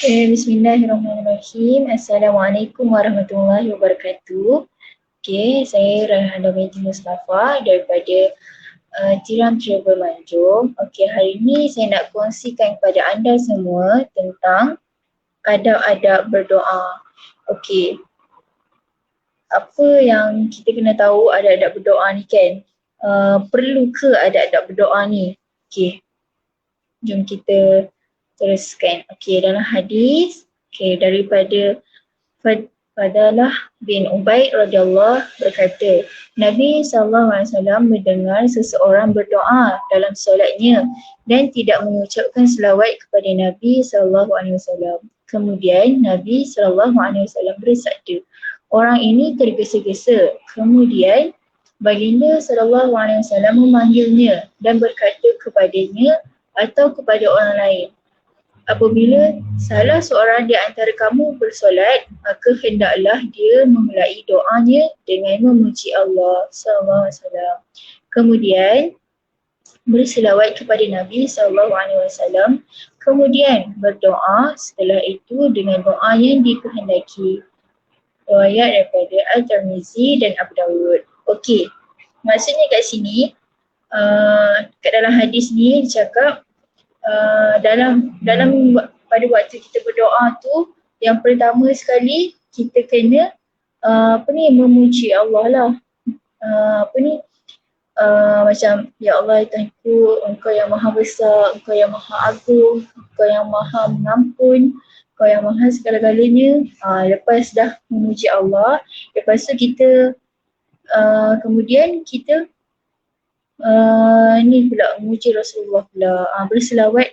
Bismillahirrahmanirrahim. Assalamualaikum warahmatullahi wabarakatuh. Saya Raihan binti Mustafa daripada Tiram Travel Manjung. Hari ini saya nak kongsikan kepada anda semua tentang adab-adab berdoa. Apa yang kita kena tahu adab-adab berdoa ni kan? Perlu ke adab-adab berdoa ni? Jom kita teruskan. Dalam hadis daripada Fadalah bin Ubaid radhiyallahu berkata, Nabi SAW mendengar seseorang berdoa dalam solatnya dan tidak mengucapkan selawat kepada Nabi SAW. Kemudian Nabi SAW bersabda, orang ini tergesa-gesa. Kemudian baginda SAW memanggilnya dan berkata kepadanya atau kepada orang lain, apabila salah seorang di antara kamu bersolat, maka hendaklah dia memulai doanya dengan memuji Allah SAW. Kemudian berselawat kepada Nabi SAW. Kemudian berdoa setelah itu dengan doa yang dikehendaki. Riwayat daripada Al-Tirmizi dan Abu Dawud. Maksudnya kat sini, kat dalam hadis ni cakap dalam pada waktu kita berdoa tu, yang pertama sekali kita kena memuji Allah lah. Macam, ya Allah Tuhanku, Engkau yang maha besar, Engkau yang maha agung, Engkau yang maha mengampun, Engkau yang maha segala-galanya. Lepas dah memuji Allah, lepas tu kita kemudian kita ni pula memuji Rasulullah pula, berselawat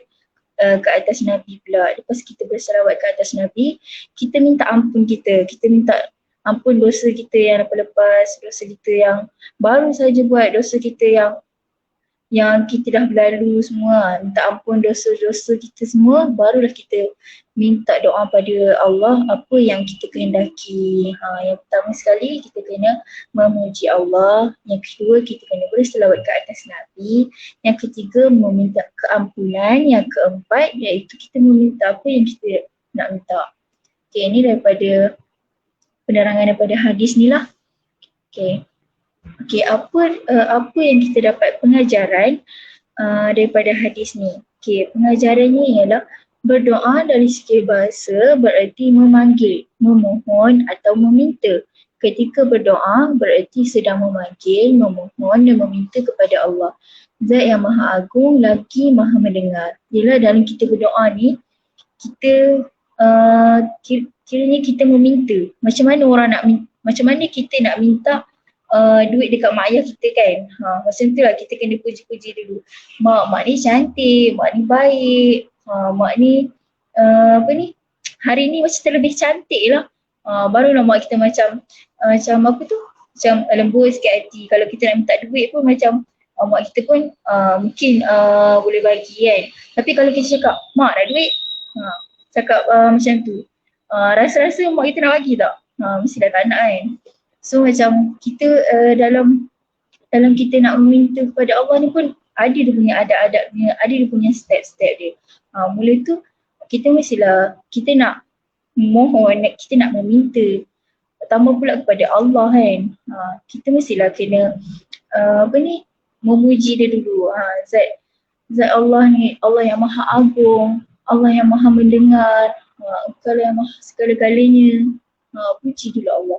ke atas Nabi pula. Lepas kita berselawat ke atas Nabi, kita minta ampun kita minta ampun dosa kita yang lepas, dosa kita yang baru saja buat, dosa kita yang kita dah berlalu semua, minta ampun dosa-dosa kita semua, barulah kita minta doa pada Allah apa yang kita kehendaki. Yang pertama sekali kita kena memuji Allah, yang kedua kita kena berselawat ke atas Nabi, yang ketiga meminta keampunan, yang keempat iaitu kita meminta apa yang kita nak minta. Ini daripada penerangan daripada hadis ni lah. Apa yang kita dapat pengajaran daripada hadis ni? Pengajarannya ialah berdoa dari segi bahasa bererti memanggil, memohon atau meminta. Ketika berdoa bererti sedang memanggil, memohon dan meminta kepada Allah, Zat yang maha agung lagi maha mendengar. Ialah dalam kita berdoa ni, kita kiranya kita meminta. Macam mana kita nak minta duit dekat mak ayah kita kan. Macam tu lah, kita kena puji-puji dulu. Mak ni cantik, mak ni baik, mak ni hari ni macam terlebih cantik lah. Barulah mak kita macam lembut sikit hati. Kalau kita nak minta duit pun macam mak kita pun mungkin boleh bagi kan. Tapi kalau kita cakap, mak nak duit, cakap macam tu, rasa-rasa mak kita nak bagi tak? Mestilah tak nak kan. So macam kita dalam kita nak meminta kepada Allah ni pun ada dia punya adab-adabnya, ada dia punya step-step dia. Mula tu kita mestilah, kita nak mohon, kita nak meminta, tambah pula kepada Allah kan. Kita mestilah kena memuji dia dulu. Zat Allah ni, Allah yang maha agung, Allah yang maha mendengar, Engkau yang maha segala-galanya. Puji dulu Allah.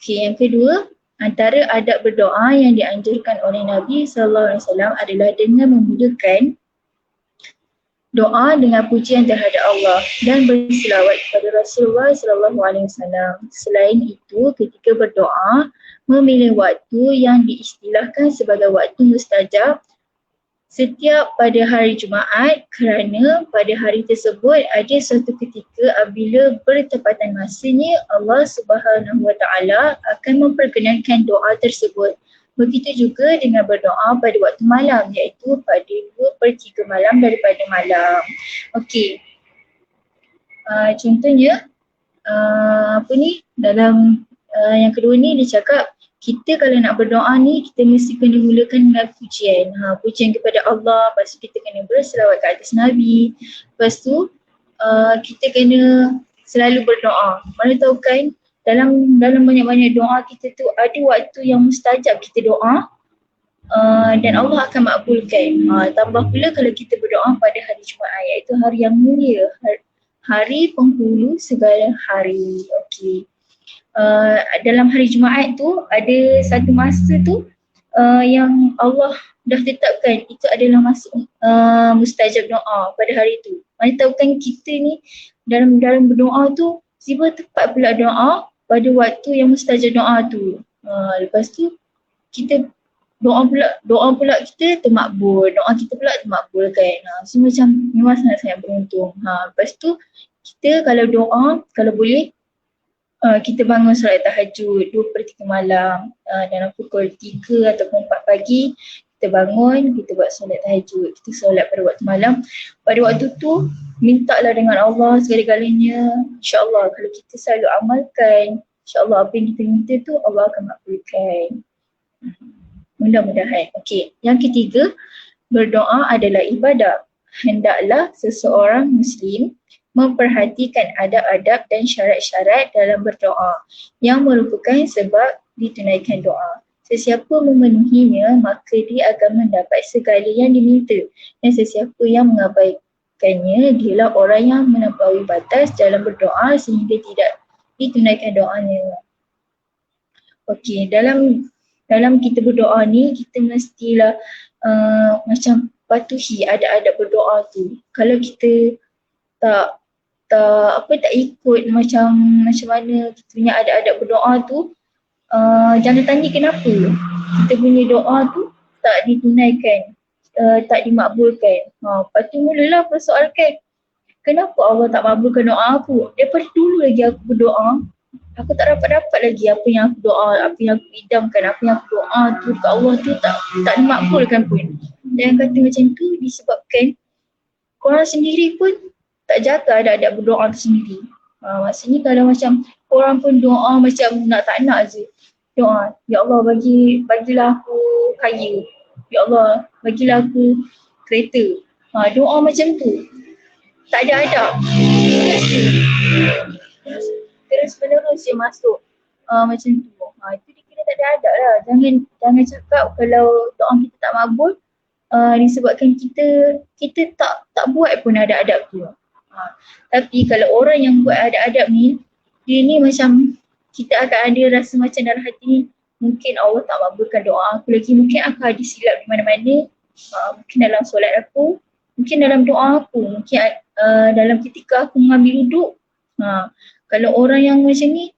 Yang kedua, antara adab berdoa yang dianjurkan oleh Nabi SAW adalah dengan memulakan doa dengan pujian terhadap Allah dan berselawat kepada Rasulullah SAW. Selain itu, ketika berdoa, memilih waktu yang diistilahkan sebagai waktu mustajab setiap pada hari Jumaat, kerana pada hari tersebut ada suatu ketika apabila bertepatan masanya Allah Subhanahu Wa Taala akan memperkenankan doa tersebut. Begitu juga dengan berdoa pada waktu malam, iaitu pada 2/3 malam daripada malam. Contohnya dalam yang kedua ni dia cakap, kita kalau nak berdoa ni kita mesti kena mulakan dengan pujian. Pujian kepada Allah, lepas tu kita kena berselawat ke atas Nabi. Lepas tu kita kena selalu berdoa. Mana tahu kan dalam banyak-banyak doa kita tu ada waktu yang mustajab kita doa, dan Allah akan makbulkan. Tambah pula kalau kita berdoa pada hari Jumaat, iaitu hari yang mulia, hari penghulu segala hari. Okey. Dalam hari Jumaat tu ada satu masa tu yang Allah dah tetapkan itu adalah masa mustajab doa pada hari tu. Mana tahu kan kita ni dalam berdoa tu tiba tepat pula doa pada waktu yang mustajab doa tu. Lepas tu kita doa pula kita termakbul, doa kita pula termakbul kan. So macam memang sangat-sangat beruntung. Lepas tu kita kalau doa, kalau boleh kita bangun solat tahajud 2/3 malam, dalam pukul 3 ataupun 4 pagi kita bangun, kita buat solat tahajud, kita solat pada waktu malam. Pada waktu tu mintalah dengan Allah segala-galanya. InsyaAllah kalau kita selalu amalkan, InsyaAllah apa yang kita minta tu Allah akan makbulkan. Mudah-mudahan. Okey, yang ketiga, berdoa adalah ibadah. Hendaklah seseorang Muslim memperhatikan adab-adab dan syarat-syarat dalam berdoa yang merupakan sebab ditunaikan doa. Sesiapa memenuhinya maka dia akan mendapat segala yang diminta, dan sesiapa yang mengabaikannya dialah orang yang melampaui batas dalam berdoa sehingga tidak ditunaikan doanya. Okey, dalam kita berdoa ni kita mestilah macam patuhi adab-adab berdoa tu. Kalau kita tak ikut macam mana kita punya adab-adab berdoa tu, jangan tanya kenapa kita punya doa tu tak ditunaikan, tak dimakbulkan. Lepas tu mulalah persoalkan, kenapa Allah tak makbulkan doa aku? Daripada dulu lagi aku berdoa, aku tak dapat lagi apa yang aku doa, apa yang aku idamkan, apa yang aku doa tu ke Allah tu tak dimakbulkan pun. Dan kata macam tu disebabkan korang sendiri pun tak jaga adab-adab berdoa tu sendiri. Maksudnya kalau macam korang pun doa macam tak nak je doa, ya Allah bagilah aku kaya, ya Allah bagilah aku kereta. Doa macam tu tak ada adab, terus menerus je masuk macam tu. Itu dikira tak ada adab lah. Jangan cakap kalau doa kita tak makbul disebabkan kita tak buat pun adab-adab tu. Tapi kalau orang yang buat adab-adab ni, dia ni macam kita akan ada rasa macam dalam hati ni, mungkin Allah tak makbulkan doa aku lagi, mungkin aku ada silap di mana-mana, mungkin dalam solat aku, mungkin dalam doa aku, mungkin dalam ketika aku mengambil duduk. Kalau orang yang macam ni,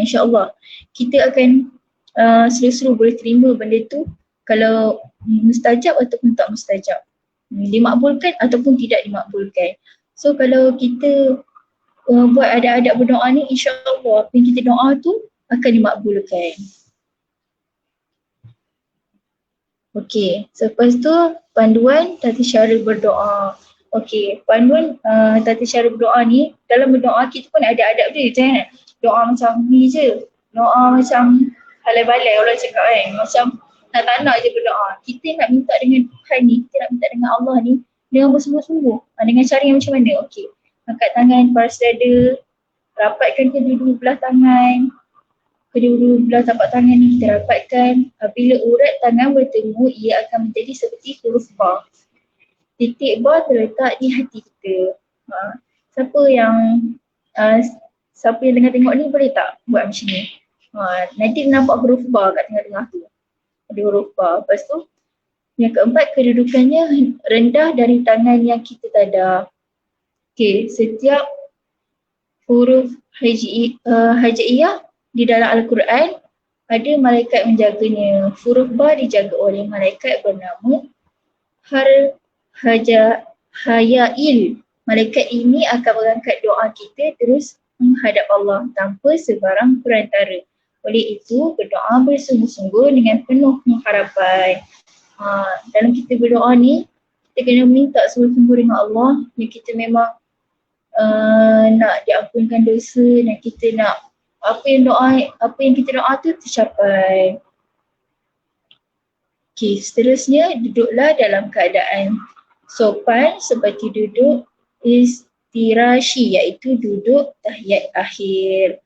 insyaAllah kita akan seru-seru boleh terima benda tu, kalau mustajab ataupun tak mustajab, dimakbulkan ataupun tidak dimakbulkan. So kalau kita buat adab-adab berdoa ni, insyaAllah apa yang kita doa tu akan dimakbulkan. Okey, lepas tu panduan tata cara berdoa. Okey, panduan tata cara berdoa ni, dalam berdoa kita pun ada adab dia, jangan doa macam ni je, doa macam halai-balai orang cakap kan, macam tak nak je berdoa. Kita nak minta dengan Tuhan ni, kita nak minta dengan Allah ni dengan bersungguh-sungguh. Dengan cara yang macam mana? Okey, angkat tangan paras dada, rapatkan kedua-dua belah tangan, kedua-dua belah tapak tangan ni kita rapatkan. Bila urat tangan bertemu, ia akan menjadi seperti huruf ba. Titik ba terletak di hati kita. Siapa yang tengah tengok ni boleh tak buat macam ni? Nanti nampak huruf ba kat tengah-tengah tu. Ada huruf ba. Lepas tu yang keempat, kedudukannya rendah dari tangan yang kita tadar. Okey, setiap huruf hajaiyah di dalam Al-Quran ada malaikat menjaganya. Huruf ba dijaga oleh malaikat bernama Hayail. Malaikat ini akan mengangkat doa kita terus menghadap Allah tanpa sebarang perantara. Oleh itu, berdoa bersungguh-sungguh dengan penuh pengharapan. Dalam kita berdoa ni, kita kena minta sungguh-sungguh dengan Allah yang kita memang nak diampunkan dosa, dan kita nak apa yang kita doa tu tercapai. Okey, seterusnya duduklah dalam keadaan sopan seperti duduk iftirashi iaitu duduk tahiyat akhir.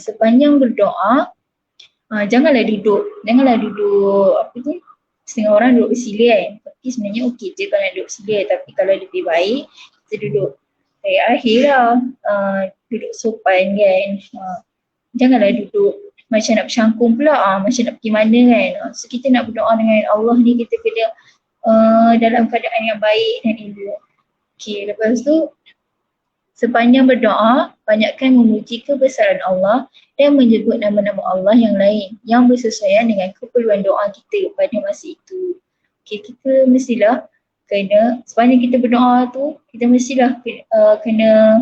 Sepanjang berdoa, janganlah duduk apa tu, setengah orang duduk bersila kan. Tapi sebenarnya okey je kalau duduk bersila, tapi kalau lebih baik kita duduk tahiyat akhir lah, duduk sopan kan. Janganlah duduk macam nak bercangkung pula, macam nak pergi mana kan. So kita nak berdoa dengan Allah ni, kita kena dalam keadaan yang baik dan elok. Okay, lepas tu sepanjang berdoa, banyakkan memuji kebesaran Allah dan menyebut nama-nama Allah yang lain yang bersesuaian dengan keperluan doa kita pada masa itu. Okay, kita mestilah kena, sepanjang kita berdoa tu, kita mestilah kena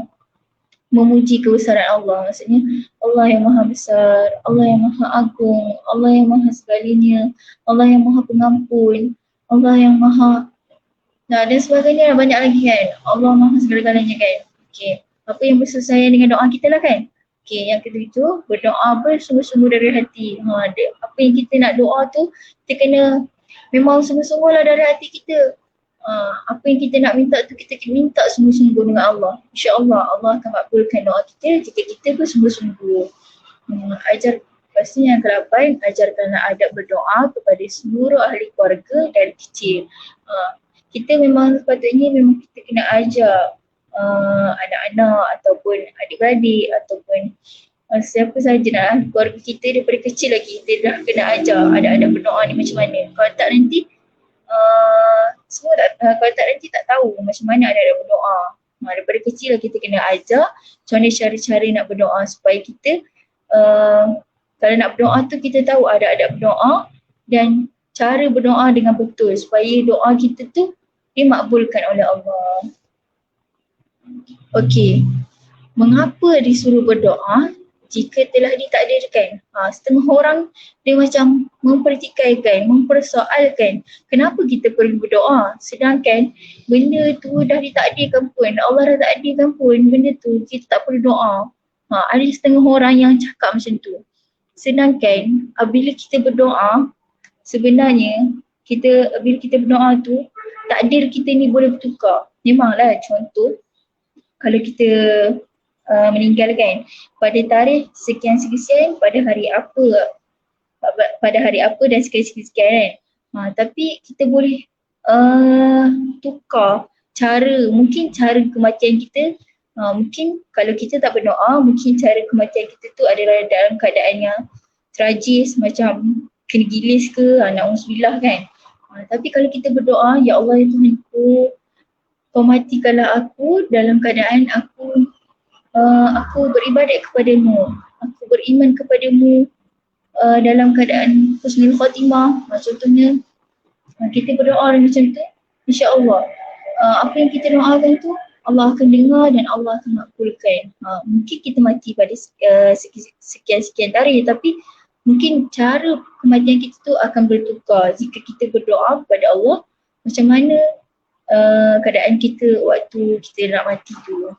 memuji kebesaran Allah. Maksudnya Allah yang maha besar, Allah yang maha agung, Allah yang maha segalanya, Allah yang maha pengampun, Allah yang maha dan sebagainya, banyak lagi kan. Allah maha segala-galanya kan. Okay, apa yang bersesuaian dengan doa kita lah kan. Okay, yang ketujuh, berdoa bersungguh-sungguh dari hati. Apa yang kita nak doa tu, kita kena memang sungguh-sungguh lah dari hati kita. Apa yang kita nak minta tu, kita minta sungguh-sungguh dengan Allah. InsyaAllah Allah akan makbulkan doa kita jika kita bersungguh-sungguh. Pastinya yang ke-8, ajarkanlah adab berdoa kepada seluruh ahli keluarga dari kecil. Kita memang sepatutnya kita kena ajar anak-anak ataupun adik-beradik ataupun siapa sahaja dalam keluarga kita daripada kecil lagi, kita dah kena ajar ada berdoa ni macam mana. Kalau tak nanti kalau tak nanti tak tahu macam mana ada berdoa. Daripada kecil lah kita kena ajar macam mana cara-cara nak berdoa supaya kita kalau nak berdoa tu kita tahu ada berdoa dan cara berdoa dengan betul supaya doa kita tu dimakbulkan oleh Allah. Okey, mengapa disuruh berdoa jika telah ditakdirkan? Setengah orang dia macam mempertikaikan, mempersoalkan kenapa kita perlu berdoa sedangkan benda tu dah ditakdirkan pun, Allah dah takdirkan pun benda tu, kita tak perlu doa. Ada setengah orang yang cakap macam tu. Sedangkan bila kita berdoa, sebenarnya bila kita berdoa tu, takdir kita ni boleh bertukar. Memanglah contoh kalau kita meninggal kan, pada tarikh sekian-sekian pada hari apa dan sekian-sekian kan. Tapi kita boleh tukar mungkin cara kematian kita. Mungkin kalau kita tak berdoa, mungkin cara kematian kita tu adalah dalam keadaan yang tragis, macam kena gilis ke, na'udzubillah kan. Tapi kalau kita berdoa, ya Allah ya Tuhanku, kau matikanlah aku dalam keadaan aku beribadat kepadamu, aku beriman kepadamu dalam keadaan husnul khatimah. Contohnya kita berdoa macam tu, insya-Allah apa yang kita doakan tu Allah akan dengar dan Allah akan makbulkan. Mungkin kita mati pada sekian-sekian tarikh, tapi mungkin cara kematian kita tu akan bertukar jika kita berdoa kepada Allah macam mana keadaan kita waktu kita nak mati tu.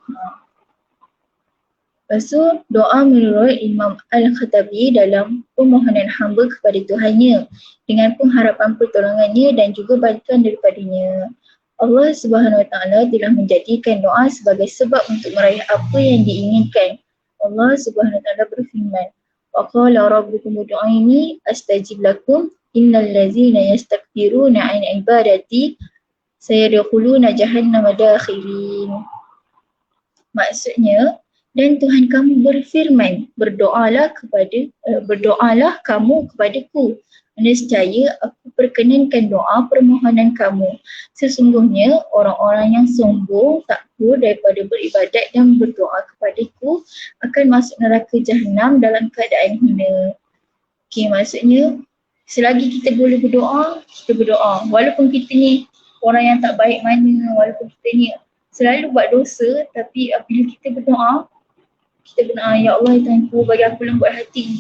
Lepas tu doa menurut Imam Al-Khattabi dalam permohonan hamba kepada Tuhannya dengan pengharapan pertolongannya dan juga bantuan daripadanya. Allah Subhanahu Wa Taala telah menjadikan doa sebagai sebab untuk meraih apa yang diinginkan. Allah Subhanahu Wa Taala berfirman, wa qala rabbukum ud'uni astajib lakum innal ladzina yastakbiruna an ibadati sayadkhuluna jahannama dakhirin. Maksudnya, dan Tuhan kamu berfirman, berdoalah kamu kepadaku. Nescaya aku perkenankan doa permohonan kamu. Sesungguhnya orang-orang yang sombong, takbur daripada beribadat dan berdoa kepadaku akan masuk neraka Jahannam dalam keadaan hina. Okay, maksudnya selagi kita boleh berdoa, kita berdoa. Walaupun kita ni orang yang tak baik mana, walaupun kita ni selalu buat dosa, tapi apabila kita berdoa, ya Allah ya Tuhanku, bagi aku lembut hati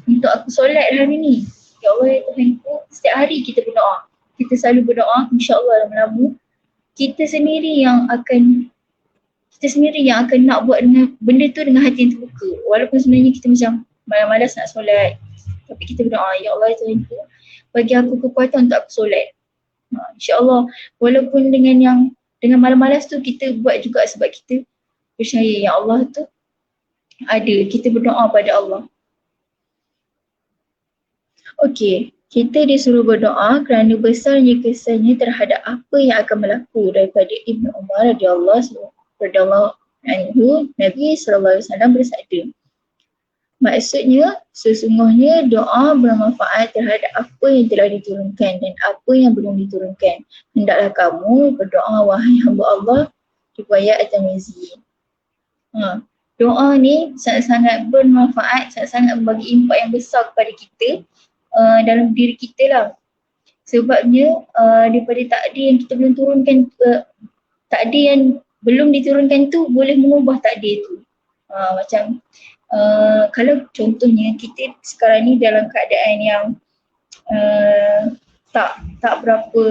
untuk aku solat hari ni. Ya Allah ya Tuhanku, setiap hari kita berdoa. Kita selalu berdoa, insya-Allah lama-lama kita sendiri yang akan nak buat dengan benda tu dengan hati yang terbuka. Walaupun sebenarnya kita macam malas nak solat, tapi kita berdoa, ya Allah ya Tuhanku, bagi aku kekuatan untuk aku solat. InsyaAllah walaupun dengan malas-malas tu kita buat juga sebab kita percaya yang Allah tu ada, kita berdoa pada Allah. Okey, kita disuruh berdoa kerana besarnya kesannya terhadap apa yang akan berlaku daripada Ibnu Umar radhiyallahu anhu. Nabi SAW bersabda, maksudnya sesungguhnya doa bermanfaat terhadap apa yang telah diturunkan dan apa yang belum diturunkan. Hendaklah kamu berdoa wahai hamba Allah riwayat At-Tirmizi. Doa ni sangat-sangat bermanfaat, sangat-sangat membagi impak yang besar kepada kita dalam diri kita lah. Sebabnya daripada takdir yang kita belum turunkan, takdir yang belum diturunkan tu boleh mengubah takdir tu. Macam kalau contohnya kita sekarang ni dalam keadaan yang tak berapa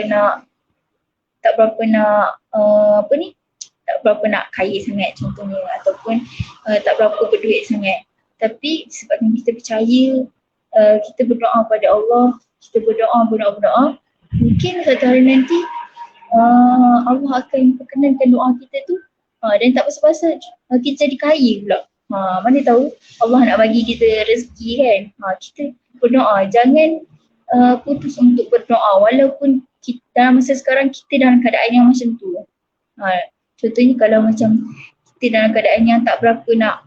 nak tak berapa nak kaya sangat contohnya, ataupun tak berapa berduit sangat. Tapi sebabnya kita percaya, kita berdoa pada Allah, kita berdoa, mungkin satu hari nanti Allah akan perkenankan doa kita tu, dan tak pasal-pasal kita jadi kaya pula. Mana tahu Allah nak bagi kita rezeki kan. Kita berdoa, jangan putus untuk berdoa walaupun kita, dalam masa sekarang kita dalam keadaan yang macam tu. Contohnya kalau macam kita dalam keadaan yang tak berapa nak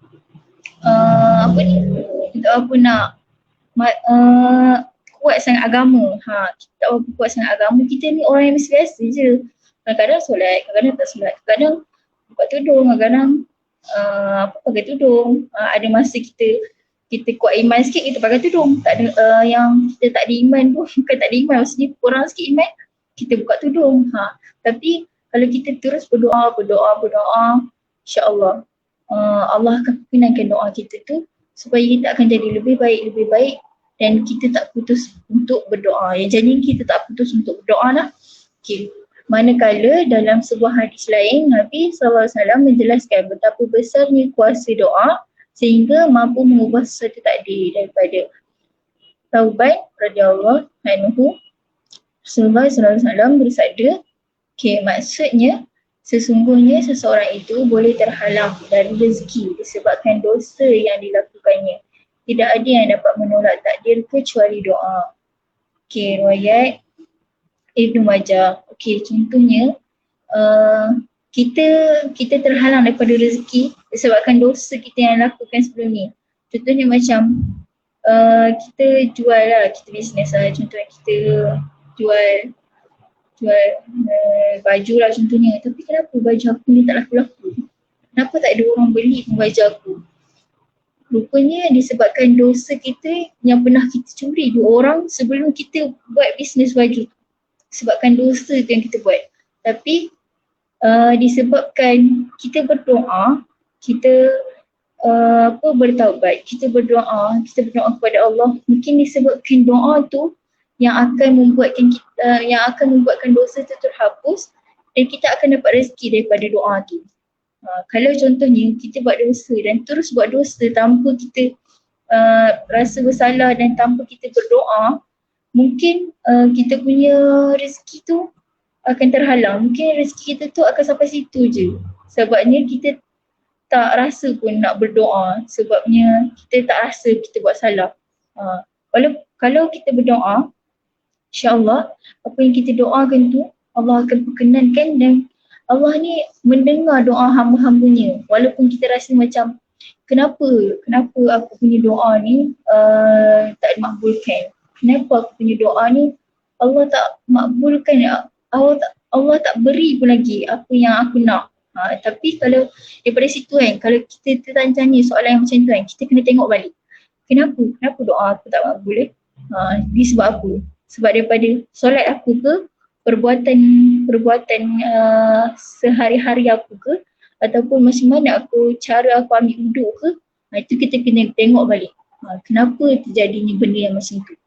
kuat sangat agama. Kita tak berapa kuat sangat agama, kita ni orang yang biasa je. Kadang-kadang solat, kadang-kadang tak solat, kadang buka tudung, kadang-kadang pakai tudung. Ada masa kita kuat iman sikit, kita pakai tudung. Tak ada yang kita tak ada iman pun, bukan tak ada iman, maksudnya kurang sikit iman, kita buka tudung. Tapi kalau kita terus berdoa, insya-Allah Allah akan perkenankan doa kita tu supaya kita akan jadi lebih baik dan kita tak putus untuk berdoa. Yang jadi kita tak putus untuk berdoa lah. Okay. Manakala dalam sebuah hadis lain, Nabi SAW menjelaskan betapa besarnya kuasa doa sehingga mampu mengubah sesuatu takdir. Daripada Thauban radhiyallahu anhu, Rasulullah SAW bersabda, maksudnya sesungguhnya seseorang itu boleh terhalang dari rezeki disebabkan dosa yang dilakukannya. Tidak ada yang dapat menolak takdir kecuali doa. Riwayat Ibnu Majah. Contohnya kita terhalang daripada rezeki disebabkan dosa kita yang lakukan sebelum ni. Contohnya macam kita jual lah, kita bisnes lah, contohnya kita jual baju lah contohnya. Tapi kenapa baju aku ni tak laku-laku? Kenapa tak ada orang beli baju aku? Rupanya disebabkan dosa kita yang pernah kita curi 2 orang sebelum kita buat bisnes baju. Sebabkan dosa tu yang kita buat. Tapi disebabkan kita berdoa, kita bertaubat, kita berdoa kepada Allah, mungkin disebabkan doa tu yang akan membuatkan dosa tu terhapus dan kita akan dapat rezeki daripada doa tu. Kalau contohnya kita buat dosa dan terus buat dosa tanpa kita rasa bersalah dan tanpa kita berdoa, mungkin kita punya rezeki tu akan terhalang. Mungkin rezeki kita tu akan sampai situ je. Sebabnya kita tak rasa pun nak berdoa, sebabnya kita tak rasa kita buat salah. Kalau kita berdoa, insya-Allah apa yang kita doakan tu Allah akan perkenankan dan Allah ni mendengar doa hamba-hambanya. Walaupun kita rasa macam kenapa aku punya doa ni tak dimakbulkan. Kenapa aku punya doa ni Allah tak makbulkan, Allah tak beri pun lagi apa yang aku nak. Tapi kalau daripada situ kan, kalau kita tanya soalan yang macam tu kan, kita kena tengok balik. Kenapa doa aku tak makbul? Ini sebab apa? Sebab daripada solat aku ke, perbuatan sehari-hari aku ke, ataupun macam mana cara aku ambil wuduk ke, itu kita kena tengok balik. Kenapa terjadinya benda yang macam tu?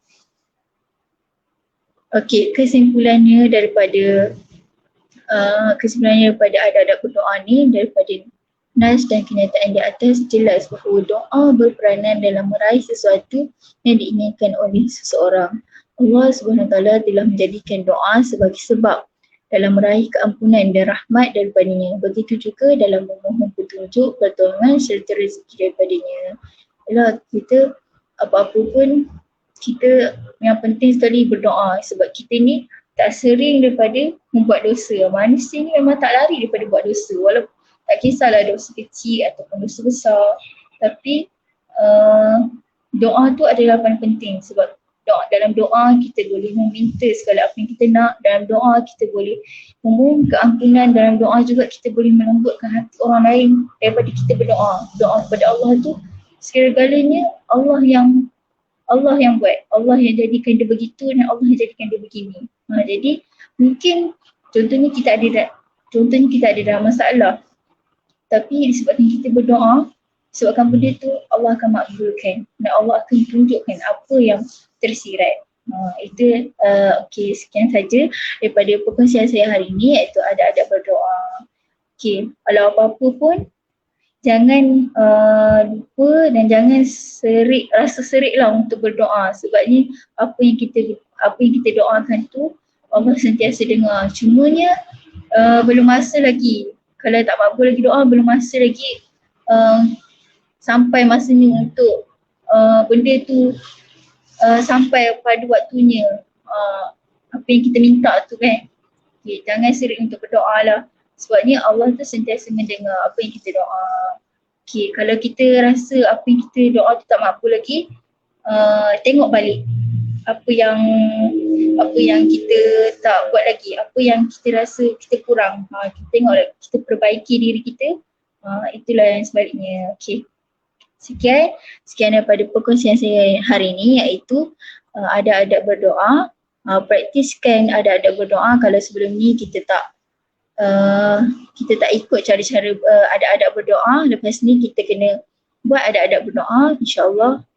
Kesimpulannya daripada adab-adab berdoa ni, daripada nas dan kenyataan di atas, jelas bahawa doa berperanan dalam meraih sesuatu yang diinginkan oleh seseorang. Allah SWT telah menjadikan doa sebagai sebab dalam meraih keampunan dan rahmat daripadanya. Begitu juga dalam memohon petunjuk. petunjuk, pertolongan serta rezeki daripadanya. Yalah, kita apa-apa pun kita yang penting sekali berdoa, sebab kita ni tak sering daripada membuat dosa. Manusia ni memang tak lari daripada buat dosa, walaupun tak kisahlah dosa kecil ataupun dosa besar, tapi doa tu adalah paling penting, sebab dalam doa kita boleh meminta segala apa yang kita nak, dalam doa kita boleh memohon keampunan, dalam doa juga kita boleh melembutkan hati orang lain daripada kita berdoa. Doa kepada Allah tu segala-galanya Allah yang buat, Allah yang jadikan dia begitu dan Allah yang jadikan dia begini. Jadi mungkin contohnya kita ada dalam masalah, tapi disebabkan kita berdoa, sebabkan benda tu Allah akan makbulkan dan Allah akan tunjukkan apa yang tersirat. Itu okey, sekian saja daripada perkongsian saya hari ini, iaitu adab-adab berdoa. Okey, kalau apa-apa pun jangan lupa dan jangan rasa serik lah untuk berdoa, sebabnya apa yang kita doakan tu Allah sentiasa dengar. Cumanya belum masa lagi, kalau tak makbul lagi doa, belum masa lagi sampai masanya untuk benda tu sampai pada waktunya, apa yang kita minta tu kan. Okay, jangan serik untuk berdoa lah, sebabnya Allah tu sentiasa mendengar apa yang kita doa. Okay, kalau kita rasa apa yang kita doa tu tak makbul lagi, tengok balik apa yang kita tak buat lagi, apa yang kita rasa kita kurang, kita tengok, kita perbaiki diri kita. Itulah yang sebaliknya. Okay, sekian daripada perkongsian saya hari ini, iaitu adab-adab berdoa. Praktiskan adab-adab berdoa. Kalau sebelum ni kita tak ikut cara-cara adab-adab berdoa, lepas ni kita kena buat adab-adab berdoa. InsyaAllah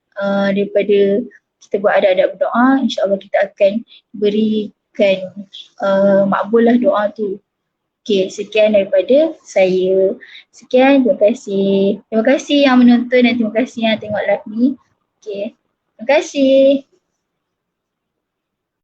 daripada kita buat adab-adab berdoa, InsyaAllah kita akan berikan makbul lah doa tu. Okay, sekian daripada saya. Sekian, terima kasih. Terima kasih yang menonton dan terima kasih yang tengok live ni. Okay, terima kasih.